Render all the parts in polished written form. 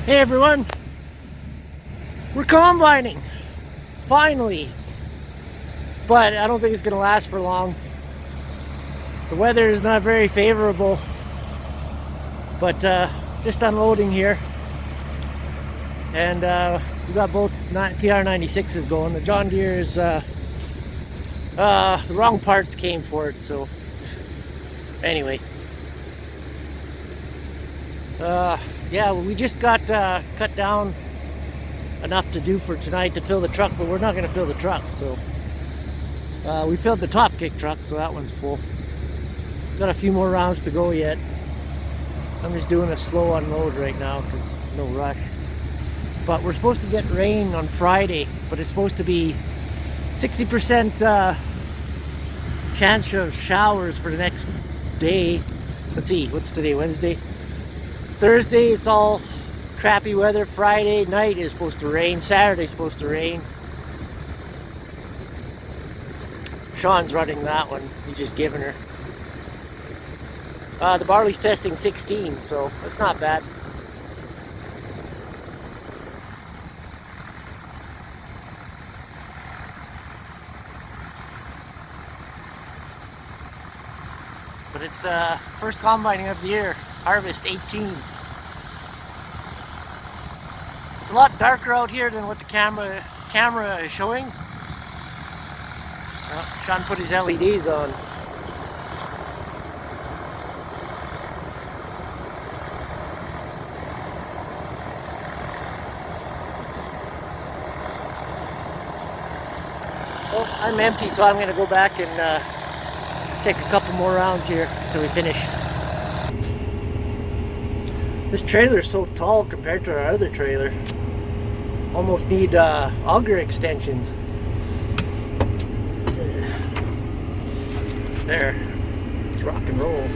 Hey everyone, we're combining, finally, but I don't think it's going to last for long. The weather is not very favorable, but just unloading here, and we got both TR96s going. The John Deere is, the wrong parts came for it, so anyway. Yeah, we just got cut down enough to do for tonight to fill the truck, but we're not going to fill the truck. So we filled the top kick truck, so that one's full. Got a few more rounds to go yet. I'm just doing a slow unload right now because no rush. But we're supposed to get rain on Friday, but it's supposed to be 60% chance of showers for the next day. Let's see, what's today? Wednesday? Thursday it's all crappy weather. Friday night is supposed to rain. Saturday's supposed to rain. Sean's running that one. He's just giving her. The barley's testing 16, so that's not bad. But it's the first combining of the year. Harvest 18. It's a lot darker out here than what the camera is showing. Sean put his LEDs on. Well, I'm empty, so I'm going to go back and take a couple more rounds here until we finish. This trailer is so tall compared to our other trailer. Almost need auger extensions. There. Let's rock and roll.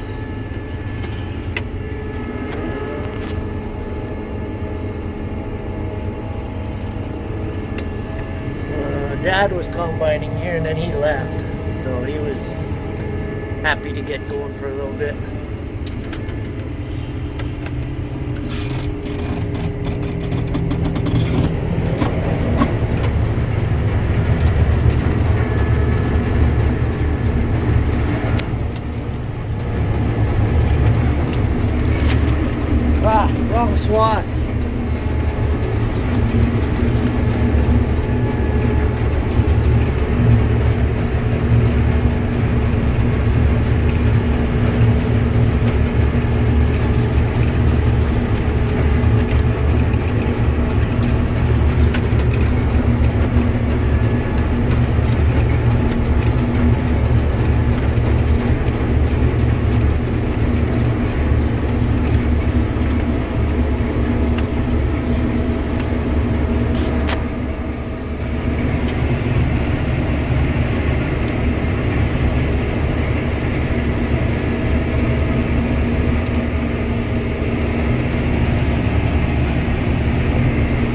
Dad was combining here and then he left. So he was happy to get going for a little bit. Wrong swath.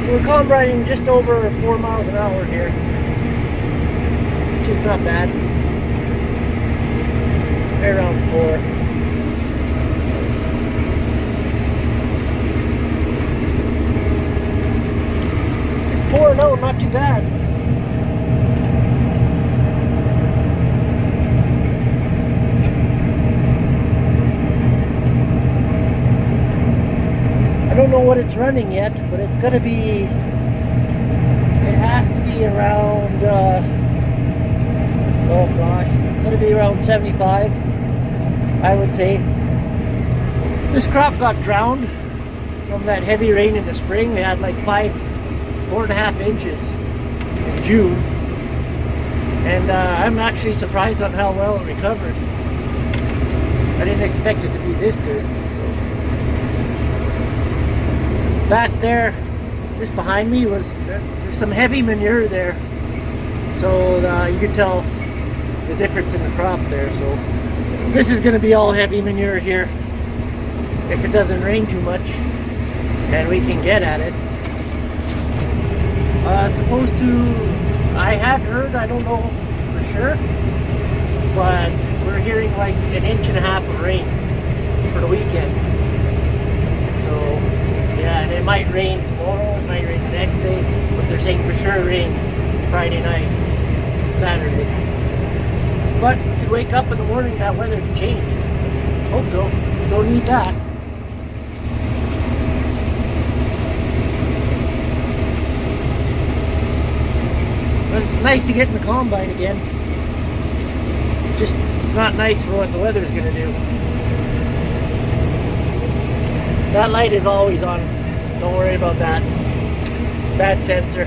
We're combining just over 4 miles an hour here, which is not bad. Right around 4. It's 4, no, not too bad. I don't know what it's running yet, but it's gonna be, it has to be around, oh gosh, it's gonna be around 75, I would say. This crop got drowned from that heavy rain in the spring. We had like 4.5 inches in June. And I'm actually surprised on how well it recovered. I didn't expect it to be this good. Back there, just behind me, there's some heavy manure there, so you can tell the difference in the crop there. So this is going to be all heavy manure here if it doesn't rain too much and we can get at it. It's supposed to, I had heard, I don't know for sure, but we're hearing like 1.5 inches of rain for the weekend. So yeah, and It might rain tomorrow, it might rain the next day, but they're saying for sure rain Friday night, Saturday. But you could wake up in the morning, that weather could change. Hope so. Don't need that. But it's nice to get in the combine again. Just, it's not nice for what the weather's going to do. That light is always on. Don't worry about that. Bad sensor.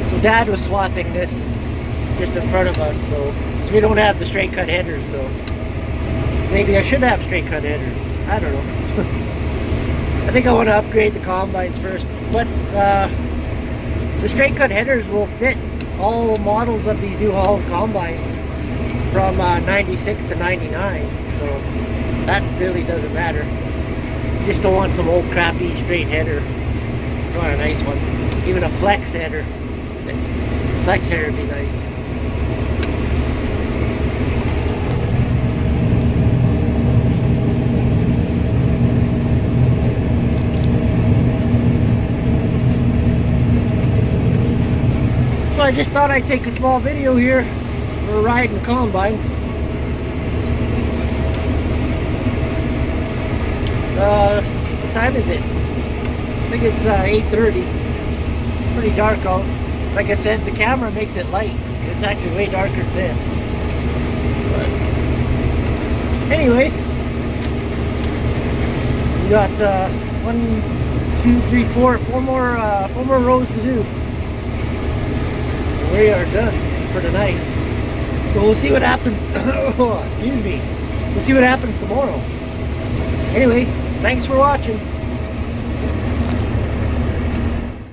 So Dad was swathing this just in front of us, so we don't have the straight cut headers, so maybe I should have straight cut headers. I don't know. I think I want to upgrade the combines first, but the straight cut headers will fit all models of these new Holland combines from 96 to 99, so that really doesn't matter. You just don't want some old crappy straight header. You want a nice one, even a flex header. Flex header would be nice. So I just thought I'd take a small video here for a ride in the combine. What time is it? I think it's 8:30. Pretty dark out. Like I said, the camera makes it light. It's actually way darker than this. But anyway, we got 1, 2, 3, 4 more rows to do. We are done for tonight. So we'll see what happens. Oh, excuse me. We'll see what happens tomorrow. Anyway, thanks for watching.